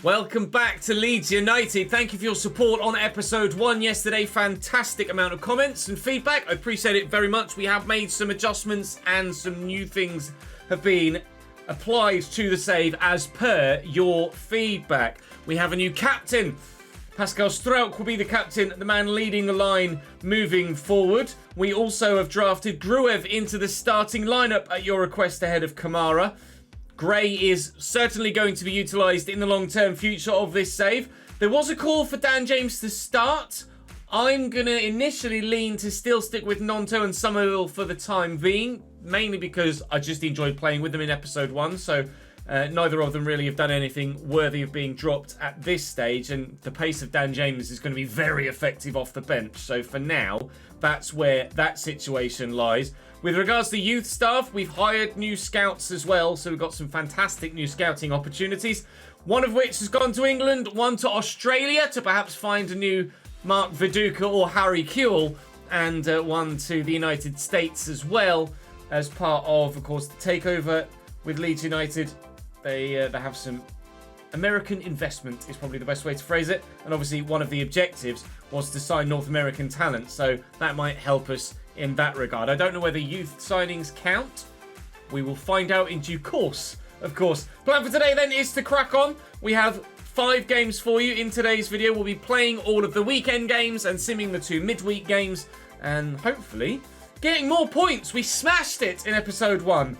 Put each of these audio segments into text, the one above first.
Welcome back to Leeds United. Thank you for your support on episode 1 yesterday. Fantastic amount of comments and feedback. I appreciate it very much. We have made some adjustments and some new things have been applied to the save as per your feedback. We have a new captain. Pascal Struijk will be the captain, the man leading the line moving forward. We also have drafted Gruev into the starting lineup at your request ahead of Kamara. Gray is certainly going to be utilised in the long-term future of this save. There was a call for Dan James to start. I'm going to initially lean to still stick with Gnonto and Somerville for the time being, mainly because I just enjoyed playing with them in episode 1, so neither of them really have done anything worthy of being dropped at this stage, and the pace of Dan James is going to be very effective off the bench. So for now, that's where that situation lies. With regards to youth staff, we've hired new scouts as well, so we've got some fantastic new scouting opportunities. One of which has gone to England, one to Australia to perhaps find a new Mark Viduka or Harry Kewell, and one to the United States as well, as part of course, the takeover with Leeds United. They have some American investment is probably the best way to phrase it, and obviously one of the objectives was to sign North American talent, so that might help us in that regard. I don't know whether youth signings count. We will find out in due course, of course. Plan for today then is to crack on. We have 5 games for you in today's video. We'll be playing all of the weekend games and simming the 2 midweek games, and hopefully getting more points. We smashed it in episode 1.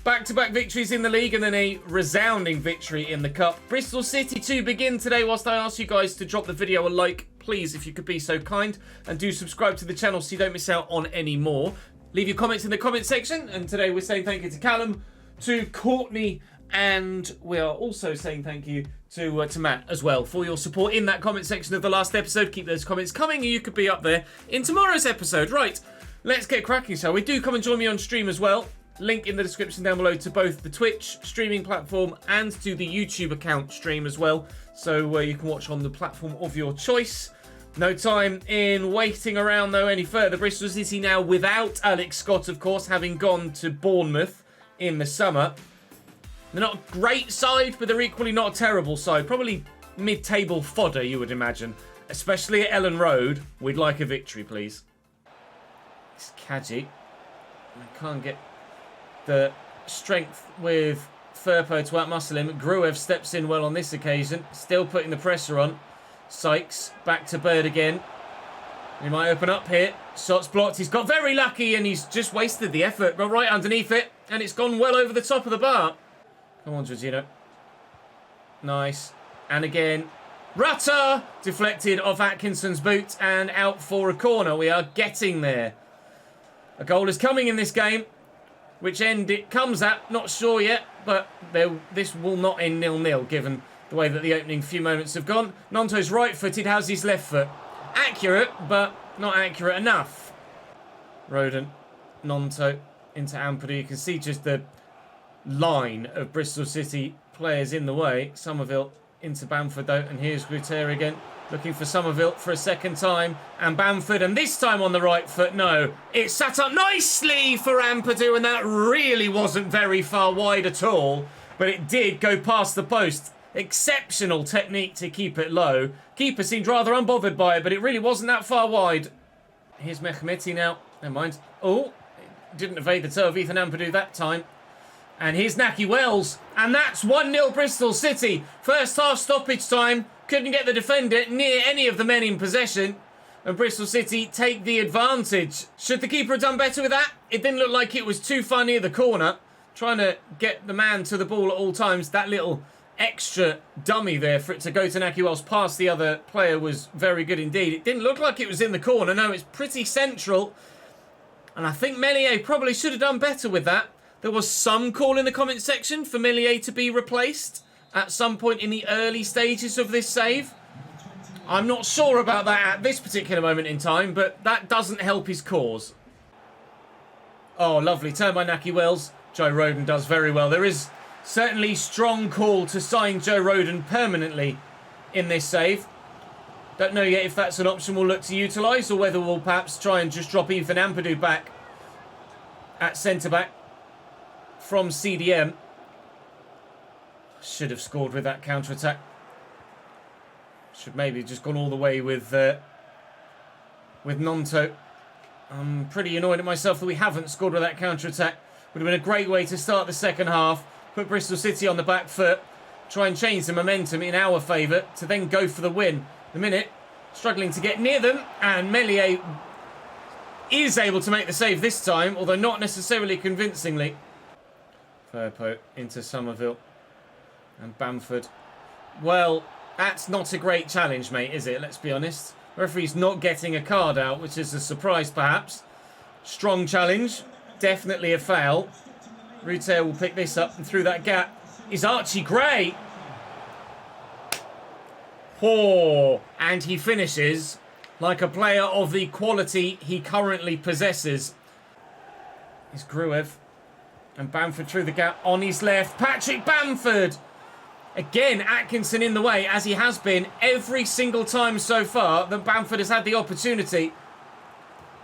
Back-to-back victories in the league and then a resounding victory in the cup. Bristol City to begin today. Whilst I ask you guys to drop the video a like, please, if you could be so kind, and do subscribe to the channel so you don't miss out on any more. Leave your comments in the comment section, and today we're saying thank you to Callum, to Courtney, and we are also saying thank you to Matt as well for your support in that comment section of the last episode. Keep those comments coming and you could be up there in tomorrow's episode. Right, let's get cracking, shall we? Do come and join me on stream as well. Link in the description down below to both the Twitch streaming platform and to the YouTube account stream as well, so you can watch on the platform of your choice. No time in waiting around though any further. Bristol City now without Alex Scott, of course, having gone to Bournemouth in the summer. They're not a great side, but they're equally not a terrible side. Probably mid-table fodder, you would imagine. Especially at Ellen Road. We'd like a victory, please. It's Kaji. I can't get the strength with Firpo to outmuscle him. Gruev steps in well on this occasion. Still putting the pressure on. Sykes back to Bird again. He might open up here. Shots blocked. He's got very lucky and he's just wasted the effort. Got right underneath it and it's gone well over the top of the bar. Come on, Jorginho. Nice. And again, Rutter deflected off Atkinson's boot and out for a corner. We are getting there. A goal is coming in this game. Which end it comes at, not sure yet, but this will not end 0-0 given the way that the opening few moments have gone. Gnonto's right-footed, has his left foot. Accurate, but not accurate enough. Roden, Gnonto into Ampadu. You can see just the line of Bristol City players in the way. Somerville into Bamford though, and here's Guter again. Looking for Somerville for a second time. And Bamford, and this time on the right foot. No, it sat up nicely for Ampadu, and that really wasn't very far wide at all. But it did go past the post. Exceptional technique to keep it low. Keeper seemed rather unbothered by it, but it really wasn't that far wide. Here's Mehmeti now. Never mind. Oh, didn't evade the toe of Ethan Ampadu that time. And here's Naki Wells. And that's 1-0 Bristol City. First half stoppage time. Couldn't get the defender near any of the men in possession. And Bristol City take the advantage. Should the keeper have done better with that? It didn't look like it was too far near the corner. Trying to get the man to the ball at all times. That little extra dummy there for it to go to Naki Wells past the other player was very good indeed. It didn't look like it was in the corner. No, it's pretty central. And I think Meslier probably should have done better with that. There was some call in the comment section for Meslier to be replaced at some point in the early stages of this save. I'm not sure about that at this particular moment in time, but that doesn't help his cause. Oh, lovely turn by Naki Wells. Joe Roden does very well. There is certainly strong call to sign Joe Roden permanently in this save. Don't know yet if that's an option we'll look to utilise, or whether we'll perhaps try and just drop Ethan Ampadu back at centre-back from CDM. Should have scored with that counter-attack. Should maybe just gone all the way with Nonto. I'm pretty annoyed at myself that we haven't scored with that counter-attack. Would have been a great way to start the second half. Put Bristol City on the back foot. Try and change the momentum in our favour to then go for the win. The minute, struggling to get near them. And Meslier is able to make the save this time, although not necessarily convincingly. Firpo into Somerville. And Bamford. Well, that's not a great challenge, mate, is it? Let's be honest. Referee's not getting a card out, which is a surprise, perhaps. Strong challenge. Definitely a foul. Ruter will pick this up, and through that gap is Archie Gray. Oh, and he finishes like a player of the quality he currently possesses. It's Gruev. And Bamford through the gap on his left. Patrick Bamford! Again, Atkinson in the way, as he has been every single time so far that Bamford has had the opportunity.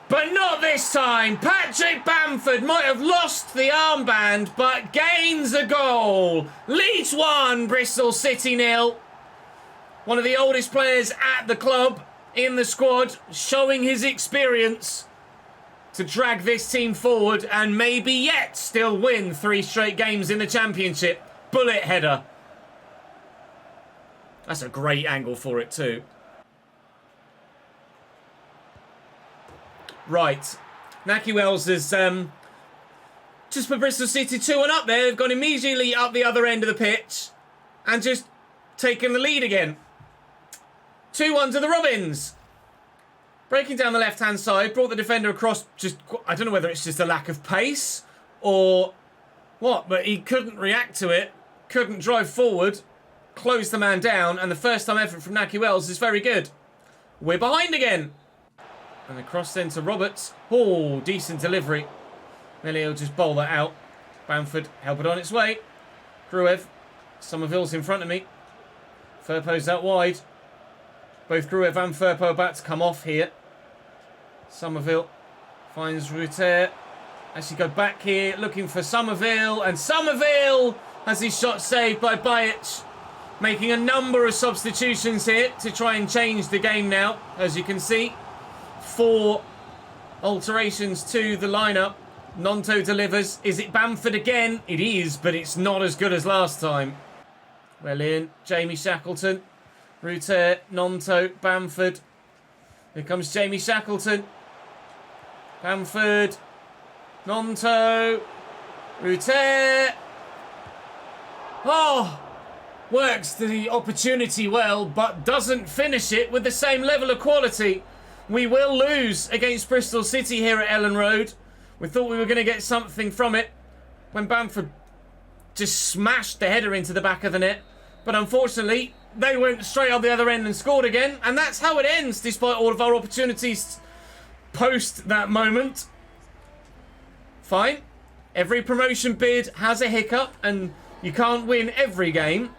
But not this time. Patrick Bamford might have lost the armband, but gains a goal. Leeds 1, Bristol City 0. One of the oldest players at the club, in the squad, showing his experience to drag this team forward and maybe yet still win 3 straight games in the Championship. Bullet header. That's a great angle for it too. Right. Naki Wells has just put Bristol City 2-1 up there. They've gone immediately up the other end of the pitch and just taken the lead again. 2-1 to the Robins. Breaking down the left-hand side, brought the defender across. Just, I don't know whether it's just a lack of pace or what, but he couldn't react to it, couldn't drive forward, closed the man down, and the first time effort from Naki Wells is very good. We're behind again. And across then to Roberts. Oh, decent delivery. Meslier will just bowl that out. Bamford help it on its way. Gruev. Somerville's in front of me. Firpo's out wide. Both Gruev and Firpo about to come off here. Somerville finds Ruter. Actually go back here looking for Somerville. And Somerville has his shot saved by Bajic. Making a number of substitutions here to try and change the game now, as you can see. 4 alterations to the lineup. Nonto delivers. Is it Bamford again? It is, but it's not as good as last time. Well in. Jamie Shackleton. Ruter, Nonto, Bamford. Here comes Jamie Shackleton. Bamford. Nonto. Ruter. Oh! Works the opportunity well, but doesn't finish it with the same level of quality. We will lose against Bristol City here at Ellen Road. We thought we were going to get something from it when Bamford just smashed the header into the back of the net. But unfortunately, they went straight up the other end and scored again. And that's how it ends, despite all of our opportunities post that moment. Fine. Every promotion bid has a hiccup, and you can't win every game.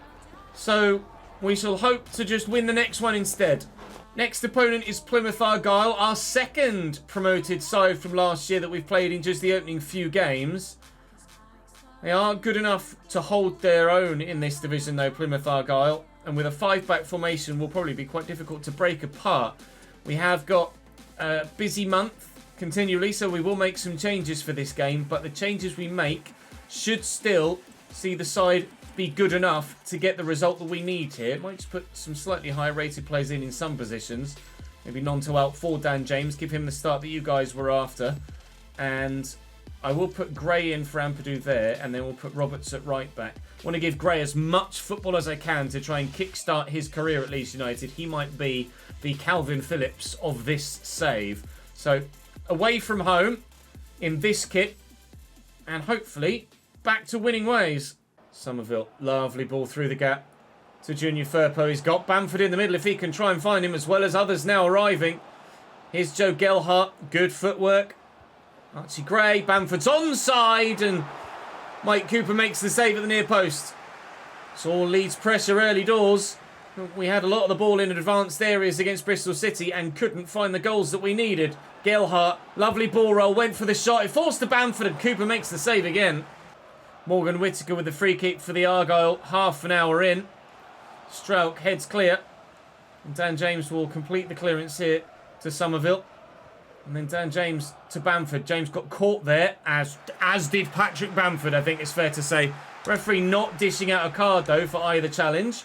So we shall hope to just win the next one instead. Next opponent is Plymouth Argyle, our second promoted side from last year that we've played in just the opening few games. They are good enough to hold their own in this division though, Plymouth Argyle. And with a 5-back formation will probably be quite difficult to break apart. We have got a busy month continually, so we will make some changes for this game. But the changes we make should still see the side be good enough to get the result that we need here. Might just put some slightly higher rated players in some positions. Maybe Nonto out for Dan James. Give him the start that you guys were after. And I will put Gray in for Ampadu there. And then we'll put Roberts at right back. I want to give Gray as much football as I can to try and kickstart his career at Leeds United. He might be the Calvin Phillips of this save. So away from home in this kit. And hopefully back to winning ways. Somerville, lovely ball through the gap to Junior Firpo. He's got Bamford in the middle if he can try and find him, as well as others now arriving. Here's Joe Gelhardt, good footwork. Archie Gray, Bamford's onside, and Mike Cooper makes the save at the near post. So all Leeds pressure early doors. We had a lot of the ball in advanced areas against Bristol City and couldn't find the goals that we needed. Gelhardt, lovely ball roll, went for the shot. It falls to Bamford and Cooper makes the save again. Morgan Whittaker with the free kick for the Argyle, half an hour in. Strauch heads clear. And Dan James will complete the clearance here to Somerville. And then Dan James to Bamford. James got caught there, as did Patrick Bamford, I think it's fair to say. Referee not dishing out a card, though, for either challenge.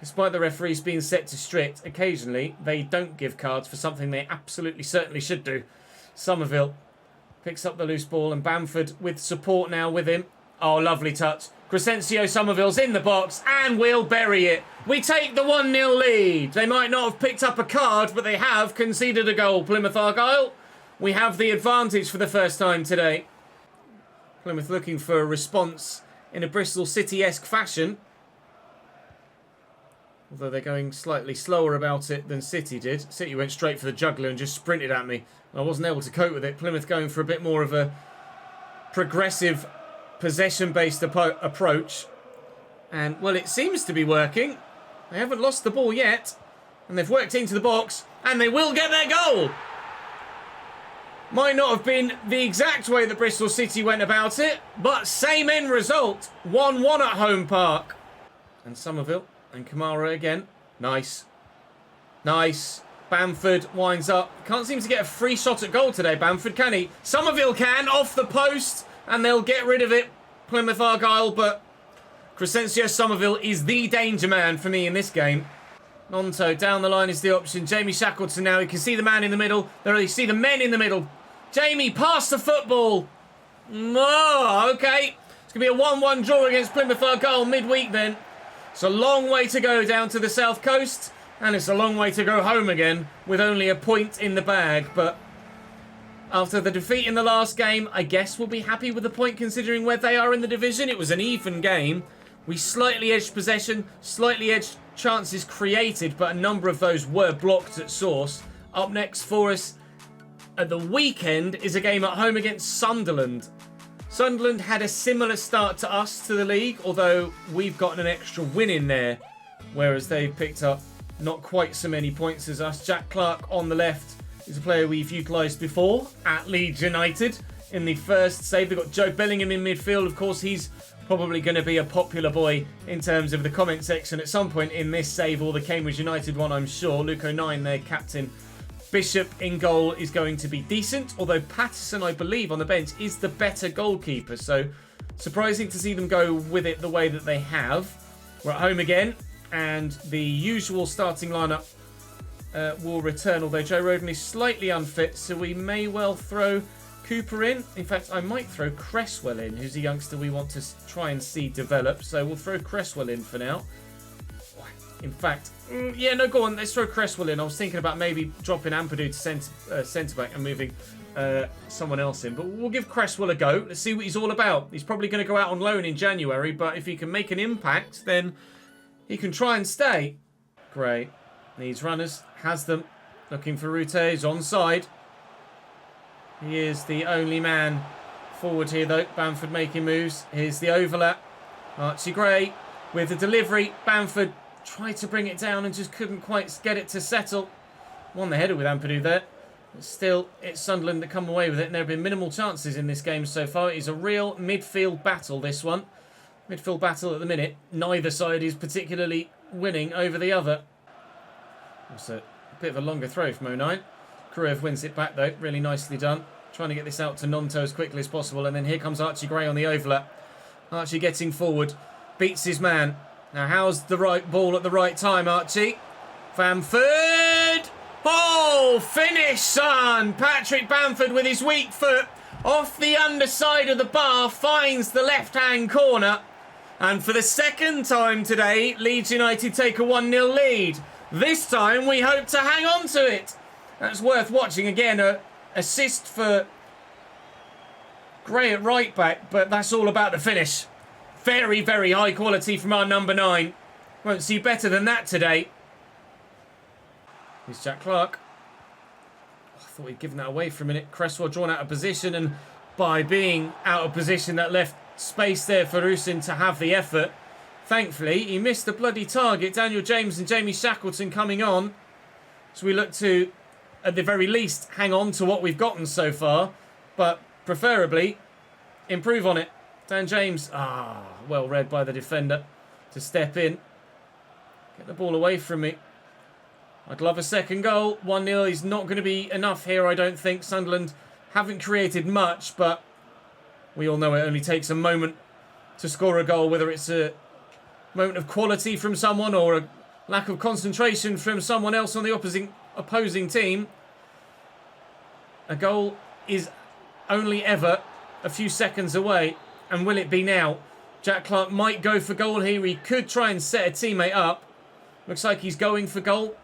Despite the referees being set to strict, occasionally they don't give cards for something they absolutely certainly should do. Somerville picks up the loose ball, and Bamford with support now with him. Oh, lovely touch. Crescencio Somerville's in the box, and we'll bury it. We take the 1-0 lead. They might not have picked up a card, but they have conceded a goal. Plymouth Argyle, we have the advantage for the first time today. Plymouth looking for a response in a Bristol City-esque fashion. Although they're going slightly slower about it than City did. City went straight for the juggler and just sprinted at me. I wasn't able to cope with it. Plymouth going for a bit more of a progressive, possession-based approach. And, well, it seems to be working. They haven't lost the ball yet. And they've worked into the box. And they will get their goal! Might not have been the exact way that Bristol City went about it. But same end result. 1-1 at Home Park. And Somerville. And Kamara again. Nice. Nice. Bamford winds up. Can't seem to get a free shot at goal today, Bamford, can he? Somerville can, off the post, and they'll get rid of it. Plymouth Argyle, but Crescencio Somerville is the danger man for me in this game. Nonto, down the line is the option. Jamie Shackleton now. You can see the man in the middle. There you see the men in the middle. Jamie, pass the football. Oh, okay. It's going to be a 1-1 draw against Plymouth Argyle midweek then. It's a long way to go down to the south coast, and it's a long way to go home again with only a point in the bag. But after the defeat in the last game, I guess we'll be happy with the point considering where they are in the division. It was an even game. We slightly edged possession, slightly edged chances created, but a number of those were blocked at source. Up next for us at the weekend is a game at home against Sunderland. Sunderland had a similar start to us to the league, although we've gotten an extra win in there, whereas they've picked up not quite so many points as us. Jack Clark on the left is a player we've utilised before at Leeds United in the first save. They've got Joe Bellingham in midfield. Of course, he's probably going to be a popular boy in terms of the comment section at some point in this save or the Cambridge United one, I'm sure. Luke O'Nien, their captain. Bishop in goal is going to be decent, although Patterson, I believe, on the bench is the better goalkeeper. So, surprising to see them go with it the way that they have. We're at home again, and the usual starting lineup will return, although Joe Roden is slightly unfit, so we may well throw Cooper in. In fact, I might throw Cresswell in, who's a youngster we want to try and see develop. So we'll throw Cresswell in for now. In fact, yeah, no, go on. Let's throw Cresswell in. I was thinking about maybe dropping Ampadu to centre-back and moving someone else in. But we'll give Cresswell a go. Let's see what he's all about. He's probably going to go out on loan in January, but if he can make an impact, then he can try and stay. Great. Needs runners. Has them. Looking for Rute. He's onside. He is the only man forward here, though. Bamford making moves. Here's the overlap. Archie Gray with the delivery. Bamford tried to bring it down and just couldn't quite get it to settle. Won the header with Ampadu there. But still, it's Sunderland that come away with it. And there have been minimal chances in this game so far. It's a real midfield battle, this one. Midfield battle at the minute. Neither side is particularly winning over the other. Also, a bit of a longer throw from O'Nien. Karev wins it back, though. Really nicely done. Trying to get this out to Nonto as quickly as possible. And then here comes Archie Gray on the overlap. Archie getting forward. Beats his man. Now, how's the right ball at the right time, Archie? Bamford! Oh, finish, son! Patrick Bamford with his weak foot off the underside of the bar finds the left-hand corner. And for the second time today, Leeds United take a 1-0 lead. This time, we hope to hang on to it. That's worth watching. Again, an assist for Gray at right back, but that's all about the finish. Very, very high quality from our number 9. Won't see better than that today. Here's Jack Clark. Oh, I thought he'd given that away for a minute. Cresswell drawn out of position, and by being out of position, that left space there for Usin to have the effort. Thankfully, he missed the bloody target. Daniel James and Jamie Shackleton coming on. So we look to, at the very least, hang on to what we've gotten so far, but preferably improve on it. Dan James, well read by the defender to step in. Get the ball away from me. I'd love a second goal. 1-0 is not going to be enough here, I don't think. Sunderland haven't created much, but we all know it only takes a moment to score a goal, whether it's a moment of quality from someone or a lack of concentration from someone else on the opposing team. A goal is only ever a few seconds away, and will it be now? Jack Clark might go for goal here. He could try and set a teammate up. Looks like he's going for goal.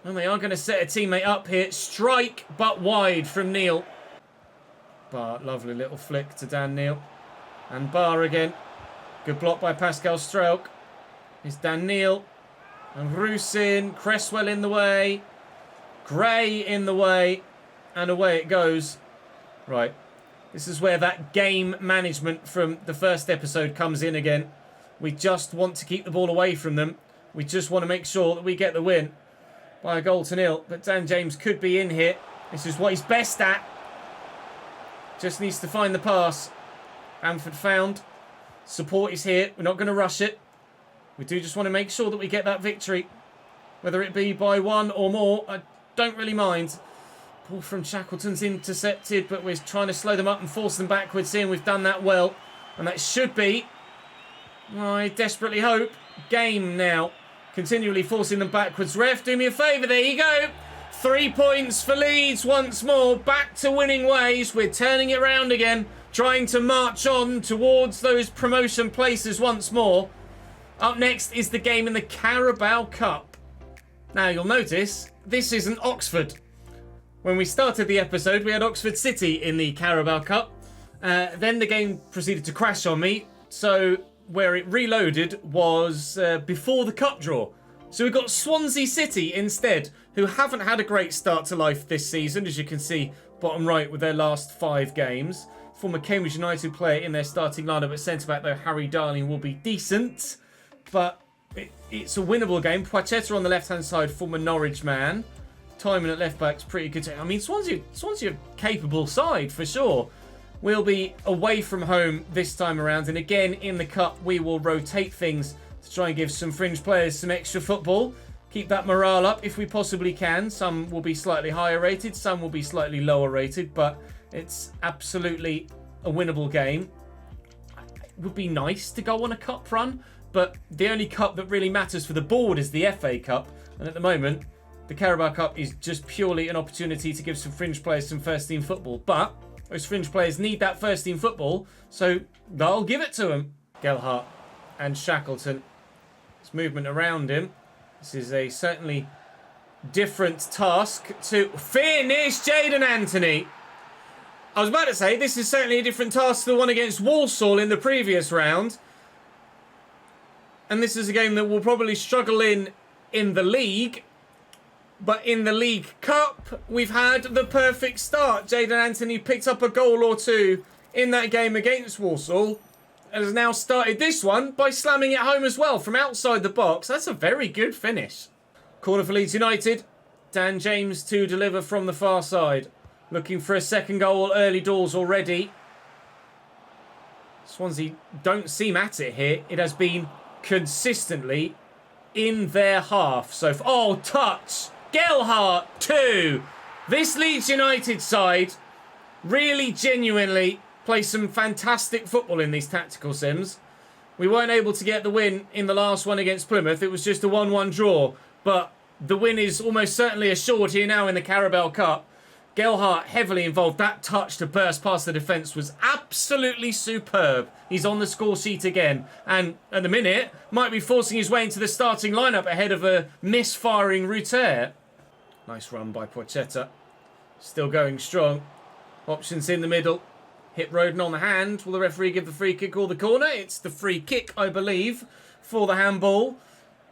And they are going to set a teammate up here. Strike, but wide from Neil. But lovely little flick to Dan Neil. And Barr again. Good block by Pascal Strelk. Here's Dan Neil. And Rusin. Cresswell in the way. Gray in the way. And away it goes. Right. This is where that game management from the first episode comes in again. We just want to keep the ball away from them. We just want to make sure that we get the win by a 1-0. But Dan James could be in here. This is what he's best at. Just needs to find the pass. Bamford found. Support is here. We're not going to rush it. We do just want to make sure that we get that victory. Whether it be by 1 or more, I don't really mind. Ball from Shackleton's intercepted, but we're trying to slow them up and force them backwards here, and we've done that well. And that should be, I desperately hope, game now. Continually forcing them backwards. Ref, do me a favour. There you go. 3 points for Leeds once more. Back to winning ways. We're turning it around again. Trying to march on towards those promotion places once more. Up next is the game in the Carabao Cup. Now, you'll notice this isn't Oxford. When we started the episode, we had Oxford City in the Carabao Cup. Then the game proceeded to crash on me. So where it reloaded was before the cup draw. So we got Swansea City instead, who haven't had a great start to life this season, as you can see bottom right with their last 5 games. Former Cambridge United player in their starting lineup at centre-back, though Harry Darling will be decent. But it's a winnable game. Pochetta on the left-hand side, former Norwich man. Timing at left-back's pretty good. I mean, Swansea a capable side, for sure. We'll be away from home this time around. And again, in the Cup, we will rotate things to try and give some fringe players some extra football. Keep that morale up if we possibly can. Some will be slightly higher rated. Some will be slightly lower rated. But it's absolutely a winnable game. It would be nice to go on a cup run. But the only cup that really matters for the board is the FA Cup. And at the moment, the Carabao Cup is just purely an opportunity to give some fringe players some first-team football. But those fringe players need that first-team football, so they'll give it to them. Gelhardt and Shackleton. There's movement around him. This is a certainly different task to finish Jayden Anthony. I was about to say, this is certainly a different task to the one against Walsall in the previous round. And this is a game that we'll probably struggle in the league. But in the League Cup, we've had the perfect start. Jayden Anthony picked up a goal or two in that game against Walsall. And has now started this one by slamming it home as well from outside the box. That's a very good finish. Corner for Leeds United. Dan James to deliver from the far side. Looking for a second goal early doors already. Swansea don't seem at it here. It has been consistently in their half. So, oh, touch. Gelhardt 2. This Leeds United side really genuinely play some fantastic football in these tactical sims. We weren't able to get the win in the last one against Plymouth. It was just a 1-1 draw. But the win is almost certainly assured here now in the Carabao Cup. Gelhardt heavily involved. That touch to burst past the defence was absolutely superb. He's on the score sheet again. And at the minute, might be forcing his way into the starting lineup ahead of a misfiring Ruter. Nice run by Pochetta. Still going strong. Options in the middle. Hit Roden on the hand. Will the referee give the free kick or the corner? It's the free kick, I believe, for the handball.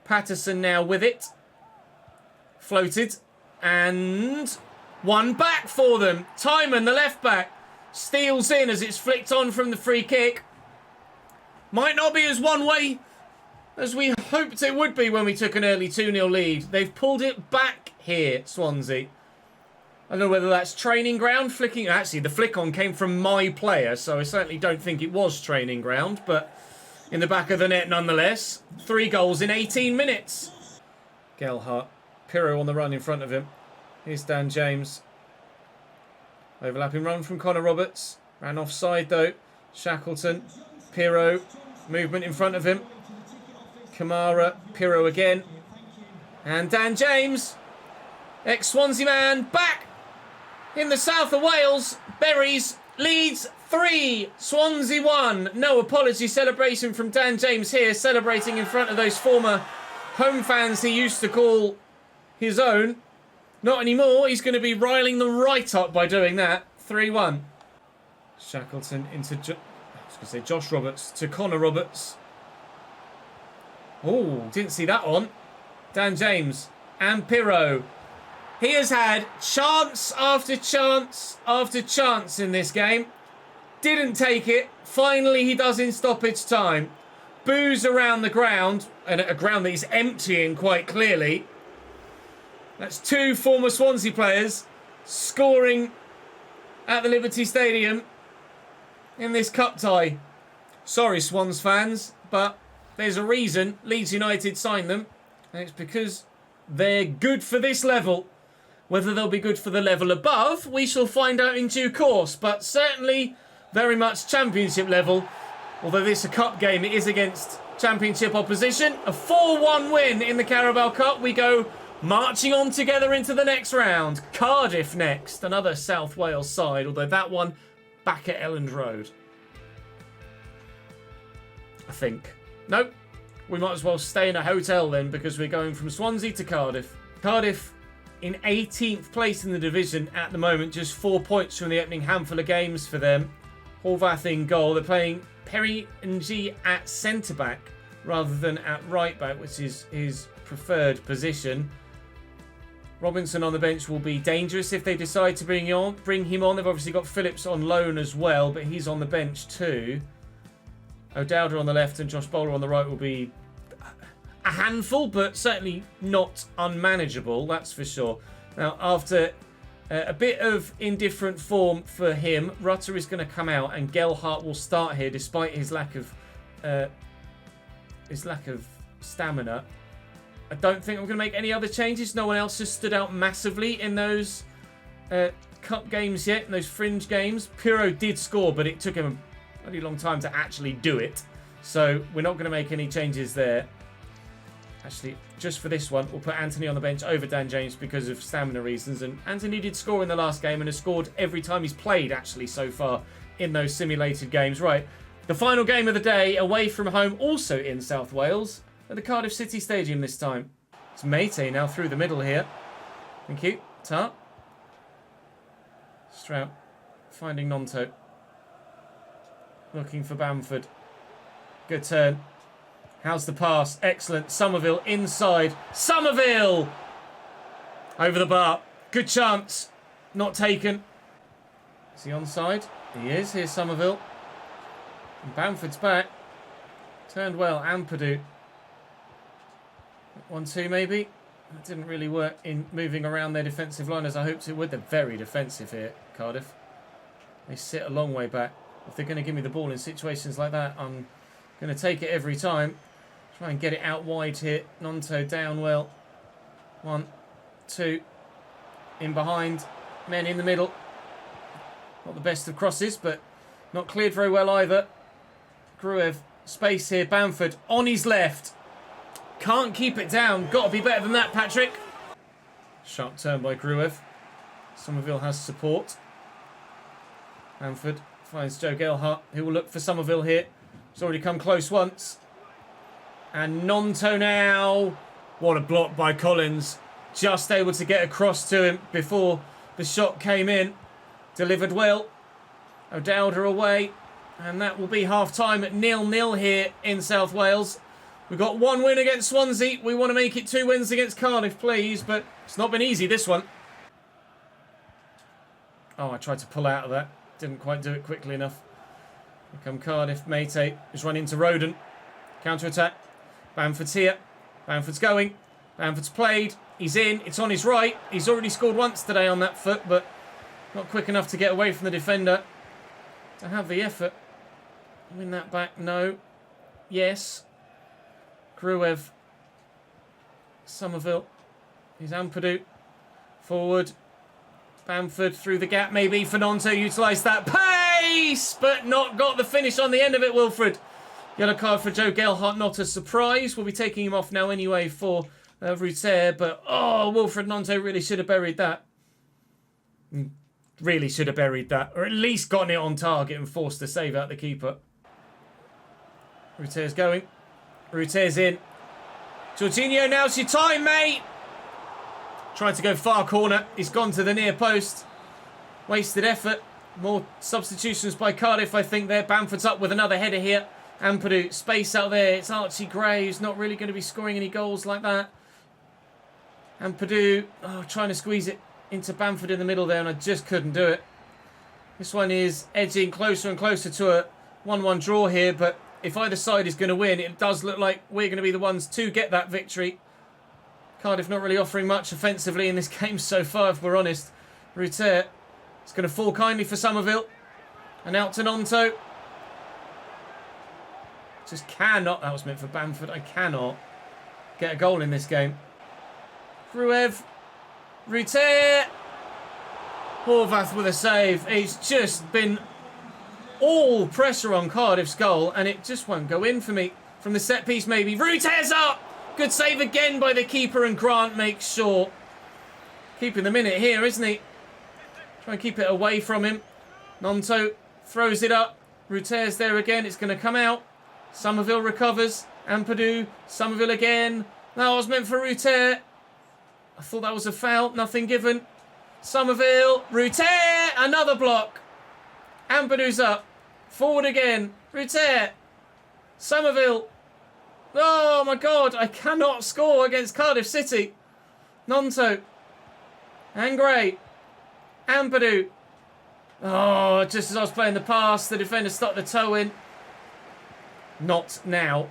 Patterson now with it. Floated. And one back for them. Timon, the left back, steals in as it's flicked on from the free kick. Might not be as one way as we hoped it would be when we took an early 2-0 lead. They've pulled it back here, Swansea. I don't know whether that's training ground flicking. Actually, the flick on came from my player, so I certainly don't think it was training ground. But in the back of the net nonetheless. 3 goals in 18 minutes. Gelhardt. Pirro on the run in front of him. Here's Dan James. Overlapping run from Connor Roberts. Ran offside though. Shackleton. Pirro. Movement in front of him. Kamara. Pirro again. And Dan James. Ex-Swansea man. Back in the south of Wales. Berries. Leeds 3. Swansea 1. No apology celebration from Dan James here. Celebrating in front of those former home fans he used to call his own. Not anymore. He's going to be riling them right up by doing that. 3-1. Shackleton into Josh Roberts to Connor Roberts. Oh, didn't see that on. Dan James and Pirro. He has had chance after chance after chance in this game. Didn't take it. Finally, he does in stoppage time. Boos around the ground, and a ground that is emptying quite clearly. That's 2 former Swansea players scoring at the Liberty Stadium in this cup tie. Sorry, Swans fans, but there's a reason Leeds United signed them, and it's because they're good for this level. Whether they'll be good for the level above, we shall find out in due course, but certainly very much Championship level. Although this is a cup game, it is against Championship opposition. A 4-1 win in the Carabao Cup. We go marching on together into the next round. Cardiff next, another South Wales side, although that one back at Elland Road. I think. Nope. We might as well stay in a hotel then, because we're going from Swansea to Cardiff. Cardiff in 18th place in the division at the moment, just 4 points from the opening handful of games for them. Horvath in goal. They're playing Perry Ng at centre-back rather than at right-back, which is his preferred position. Robinson on the bench will be dangerous if they decide to bring him on. They've obviously got Phillips on loan as well, but he's on the bench too. O'Dowda on the left and Josh Bowler on the right will be a handful, but certainly not unmanageable, that's for sure. Now, after a bit of indifferent form for him, Rutter is going to come out and Gelhardt will start here despite his lack of stamina. I don't think I'm going to make any other changes. No one else has stood out massively in those cup games yet, in those fringe games. Pirro did score, but it took him a really long time to actually do it. So we're not going to make any changes there. Actually, just for this one, we'll put Anthony on the bench over Dan James because of stamina reasons. And Anthony did score in the last game and has scored every time he's played, actually, so far in those simulated games. Right, the final game of the day, away from home, also in South Wales, at the Cardiff City Stadium this time. It's Mate now through the middle here. Thank you. Tart. Strout. Finding Nonto. Looking for Bamford. Good turn. How's the pass? Excellent. Somerville inside. Somerville! Over the bar. Good chance. Not taken. Is he onside? He is. Here's Somerville. And Bamford's back. Turned well. Ampadu. 1-2 maybe. That didn't really work in moving around their defensive line as I hoped it would. They're very defensive here, Cardiff. They sit a long way back. If they're going to give me the ball in situations like that, I'm going to take it every time. Try and get it out wide here. Nonto down well. 1, 2. In behind. Men in the middle. Not the best of crosses, but not cleared very well either. Gruev. Space here. Bamford on his left. Can't keep it down. Got to be better than that, Patrick. Sharp turn by Gruev. Somerville has support. Bamford finds Joe Gelhardt, who will look for Somerville here. He's already come close once. And Nonto now. What a block by Collins. Just able to get across to him before the shot came in. Delivered well. O'Dowda away. And that will be half-time at 0-0 here in South Wales. We've got 1 win against Swansea. We want to make it 2 wins against Cardiff, please. But it's not been easy, this one. Oh, I tried to pull out of that. Didn't quite do it quickly enough. Here come Cardiff. Mate has run into Roden. Counter-attack. Bamford's here. Bamford's going. Bamford's played. He's in. It's on his right. He's already scored once today on that foot, but not quick enough to get away from the defender. To have the effort. Win that back? No. Yes. Gruev. Somerville. Here's Ampadu. Forward. Bamford through the gap, maybe. Fernando utilised that pace, but not got the finish on the end of it, Wilfred. Yellow card for Joe Gelhardt, not a surprise. We'll be taking him off now anyway for Ruter, but oh, Wilfred Gnonto really should have buried that. Really should have buried that, or at least gotten it on target and forced the save out the keeper. Ruter's going. Ruter's in. Jorginho, now's your time, mate. Tried to go far corner. He's gone to the near post. Wasted effort. More substitutions by Cardiff, I think, there. Bamford's up with another header here. Ampadu, space out there. It's Archie Gray, who's not really going to be scoring any goals like that. Ampadu, trying to squeeze it into Bamford in the middle there, and I just couldn't do it. This one is edging closer and closer to a 1-1 draw here, but if either side is going to win, it does look like we're going to be the ones to get that victory. Cardiff not really offering much offensively in this game so far, if we're honest. Ruter is going to fall kindly for Somerville. And out to Gnonto. Just cannot, that was meant for Bamford, I cannot get a goal in this game. Gruev. Ruter. Horvath with a save. It's just been all pressure on Cardiff's goal, and it just won't go in for me. From the set piece, maybe. Ruter's up! Good save again by the keeper, and Grant makes sure. Keeping them in it here, isn't he? Try and keep it away from him. Gnonto throws it up. Ruter's there again. It's going to come out. Somerville recovers. Ampadu. Somerville again. That was meant for Ruter. I thought that was a foul. Nothing given. Somerville. Ruter. Another block. Ampadu's up. Forward again. Ruter. Somerville. Oh my God, I cannot score against Cardiff City. Gnonto. And Gray. Ampadu. Oh, just as I was playing the pass, the defender stuck the toe in. Not now.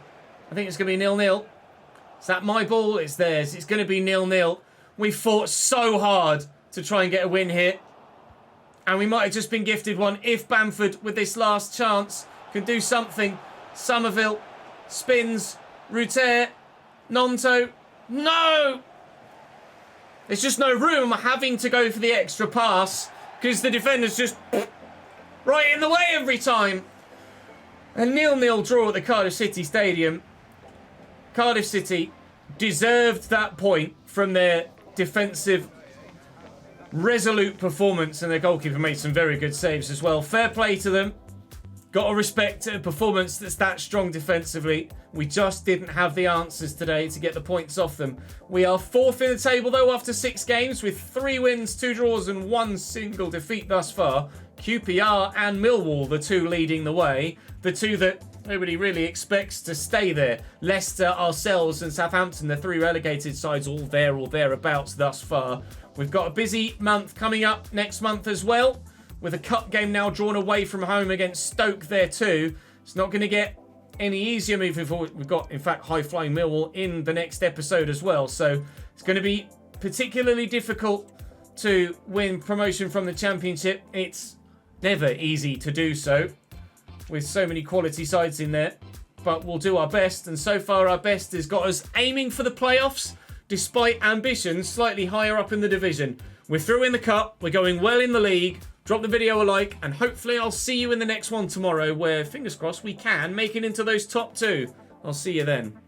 I think it's going to be 0-0. Is that my ball? It's theirs. It's going to be 0-0. We fought so hard to try and get a win here. And we might have just been gifted one if Bamford, with this last chance, can do something. Somerville spins. Ruter, Gnonto, no! There's just no room having to go for the extra pass because the defender's just right in the way every time. A 0-0 draw at the Cardiff City Stadium. Cardiff City deserved that point from their defensive, resolute performance, and their goalkeeper made some very good saves as well. Fair play to them. Got to respect a performance that's that strong defensively. We just didn't have the answers today to get the points off them. We are fourth in the table, though, after 6 games, with 3 wins, 2 draws, and 1 single defeat thus far. QPR and Millwall, the 2 leading the way. The 2 that nobody really expects to stay there. Leicester, ourselves, and Southampton, the 3 relegated sides, all there or thereabouts thus far. We've got a busy month coming up next month as well, with a cup game now drawn away from home against Stoke there too. It's not going to get any easier moving forward. We've got, in fact, high-flying Millwall in the next episode as well. So it's going to be particularly difficult to win promotion from the Championship. It's never easy to do so with so many quality sides in there. But we'll do our best. And so far, our best has got us aiming for the playoffs, despite ambitions slightly higher up in the division. We're through in the cup. We're going well in the league. Drop the video a like, and hopefully I'll see you in the next one tomorrow where, fingers crossed, we can make it into those top 2. I'll see you then.